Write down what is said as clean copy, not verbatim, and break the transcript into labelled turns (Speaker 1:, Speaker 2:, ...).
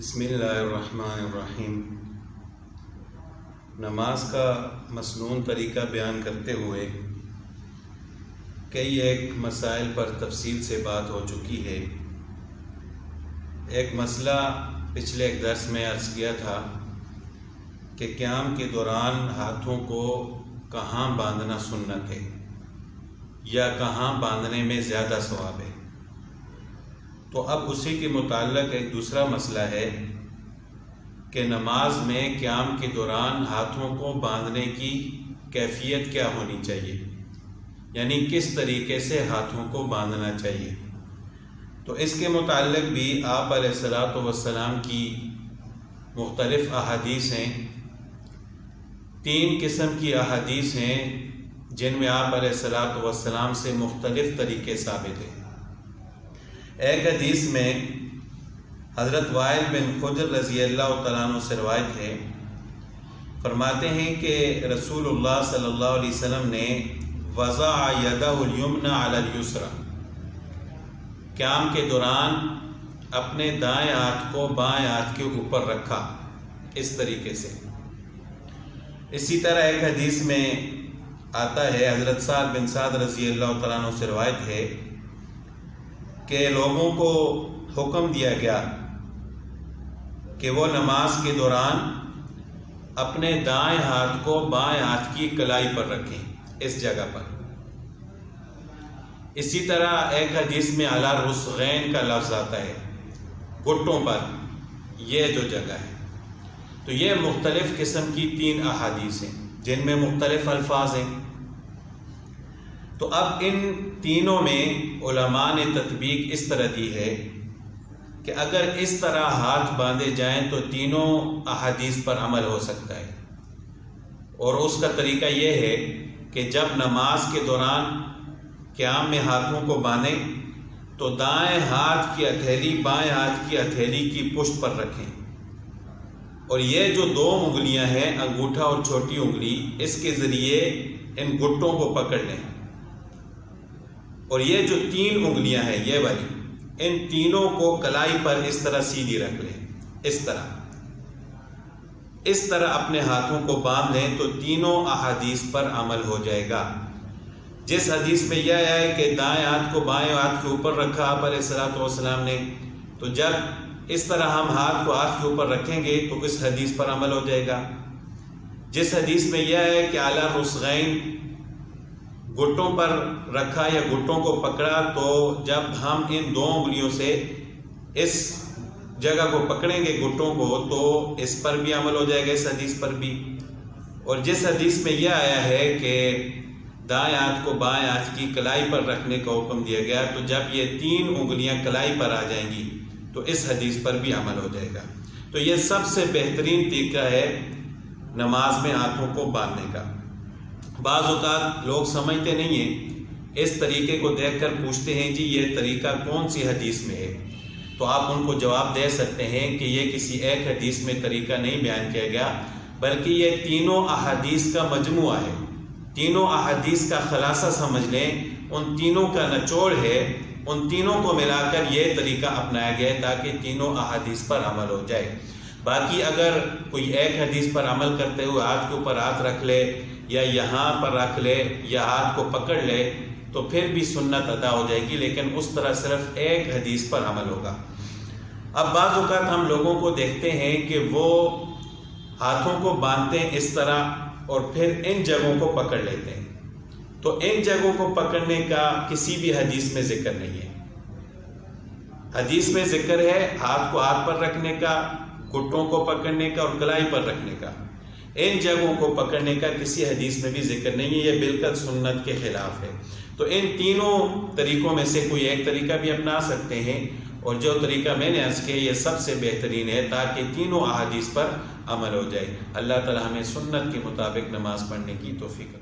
Speaker 1: بسم اللہ الرحمن الرحیم۔ نماز کا مسنون طریقہ بیان کرتے ہوئے کئی ایک مسائل پر تفصیل سے بات ہو چکی ہے۔ ایک مسئلہ پچھلے ایک درس میں عرض کیا تھا کہ قیام کے دوران ہاتھوں کو کہاں باندھنا سنت ہے یا کہاں باندھنے میں زیادہ ثواب ہے۔ تو اب اسی کے متعلق ایک دوسرا مسئلہ ہے کہ نماز میں قیام کے دوران ہاتھوں کو باندھنے کی کیفیت کیا ہونی چاہیے، یعنی کس طریقے سے ہاتھوں کو باندھنا چاہیے۔ تو اس کے متعلق بھی آپ علیہ الصلوۃ والسلام کی مختلف احادیث ہیں۔ 3 قسم کی احادیث ہیں جن میں آپ علیہ الصلوۃ والسلام سے مختلف طریقے ثابت ہیں۔ ایک حدیث میں حضرت وائل بن حجر رضی اللہ تعالیٰ عنہ سے روایت ہے، فرماتے ہیں کہ رسول اللہ صلی اللہ علیہ وسلم نے وضع یدہ الیمنی علی الیسری، قیام کے دوران اپنے دائیں ہاتھ کو بائیں ہاتھ کے اوپر رکھا، اس طریقے سے۔ اسی طرح ایک حدیث میں آتا ہے، حضرت سعد بن سعد رضی اللہ تعالیٰ عنہ سے روایت ہے کہ لوگوں کو حکم دیا گیا کہ وہ نماز کے دوران اپنے دائیں ہاتھ کو بائیں ہاتھ کی کلائی پر رکھیں، اس جگہ پر۔ اسی طرح ایک حدیث میں علی الرسغین کا لفظ آتا ہے، گھٹوں پر، یہ جو جگہ ہے۔ تو یہ مختلف قسم کی 3 احادیث ہیں جن میں مختلف الفاظ ہیں۔ تو اب ان تینوں میں علماء نے تطبیق اس طرح دی ہے کہ اگر اس طرح ہاتھ باندھے جائیں تو تینوں احادیث پر عمل ہو سکتا ہے، اور اس کا طریقہ یہ ہے کہ جب نماز کے دوران قیام میں ہاتھوں کو باندھیں تو دائیں ہاتھ کی ہتھیلی بائیں ہاتھ کی ہتھیلی کی پشت پر رکھیں، اور یہ جو 2 انگلیاں ہیں، انگوٹھا اور چھوٹی انگلی، اس کے ذریعے ان گھٹوں کو پکڑ لیں، اور یہ جو 3 انگلیاں ہیں، یہ والی، ان تینوں کو کلائی پر اس طرح سیدھی رکھ لیں، اس طرح اپنے ہاتھوں کو باندھ لیں تو تینوں احادیث پر عمل ہو جائے گا۔ جس حدیث میں یہ آیا ہے کہ دائیں ہاتھ کو بائیں ہاتھ کے اوپر رکھا آپ علیہ الصلوۃ والسلام نے، تو جب اس طرح ہم ہاتھ کو ہاتھ کے اوپر رکھیں گے تو اس حدیث پر عمل ہو جائے گا۔ جس حدیث میں یہ ہے کہ اعلی الرسغین، گھٹوں پر رکھا یا گھٹوں کو پکڑا، تو جب ہم ان 2 انگلیوں سے اس جگہ کو پکڑیں گے گھٹوں کو تو اس پر بھی عمل ہو جائے گا، اس حدیث پر بھی۔ اور جس حدیث میں یہ آیا ہے کہ دائیں ہاتھ کو بائیں ہاتھ کی کلائی پر رکھنے کا حکم دیا گیا، تو جب یہ 3 انگلیاں کلائی پر آ جائیں گی تو اس حدیث پر بھی عمل ہو جائے گا۔ تو یہ سب سے بہترین طریقہ ہے نماز میں ہاتھوں کو باندھنے کا۔ بعض اوقات لوگ سمجھتے نہیں ہیں، اس طریقے کو دیکھ کر پوچھتے ہیں جی یہ طریقہ کون سی حدیث میں ہے، تو آپ ان کو جواب دے سکتے ہیں کہ یہ کسی ایک حدیث میں طریقہ نہیں بیان کیا گیا، بلکہ یہ تینوں احادیث کا مجموعہ ہے۔ تینوں احادیث کا خلاصہ سمجھ لیں، ان تینوں کا نچوڑ ہے، ان تینوں کو ملا کر یہ طریقہ اپنایا گیا تاکہ تینوں احادیث پر عمل ہو جائے۔ باقی اگر کوئی ایک حدیث پر عمل کرتے ہوئے ہاتھ کے اوپر ہاتھ رکھ لے یا یہاں پر رکھ لے یا ہاتھ کو پکڑ لے تو پھر بھی سنت ادا ہو جائے گی، لیکن اس طرح صرف ایک حدیث پر عمل ہوگا۔ اب بعض اوقات ہم لوگوں کو دیکھتے ہیں کہ وہ ہاتھوں کو باندھتے ہیں اس طرح اور پھر ان جگہوں کو پکڑ لیتے ہیں، تو ان جگہوں کو پکڑنے کا کسی بھی حدیث میں ذکر نہیں ہے۔ حدیث میں ذکر ہے ہاتھ کو ہاتھ پر رکھنے کا، گھٹوں کو پکڑنے کا اور کلائی پر رکھنے کا۔ ان جگہوں کو پکڑنے کا کسی حدیث میں بھی ذکر نہیں ہے، یہ بالکل سنت کے خلاف ہے۔ تو ان تینوں طریقوں میں سے کوئی ایک طریقہ بھی اپنا سکتے ہیں، اور جو طریقہ میں نے عرض کیا یہ سب سے بہترین ہے تاکہ تینوں احادیث پر عمل ہو جائے۔ اللہ تعالی ہمیں سنت کے مطابق نماز پڑھنے کی توفیق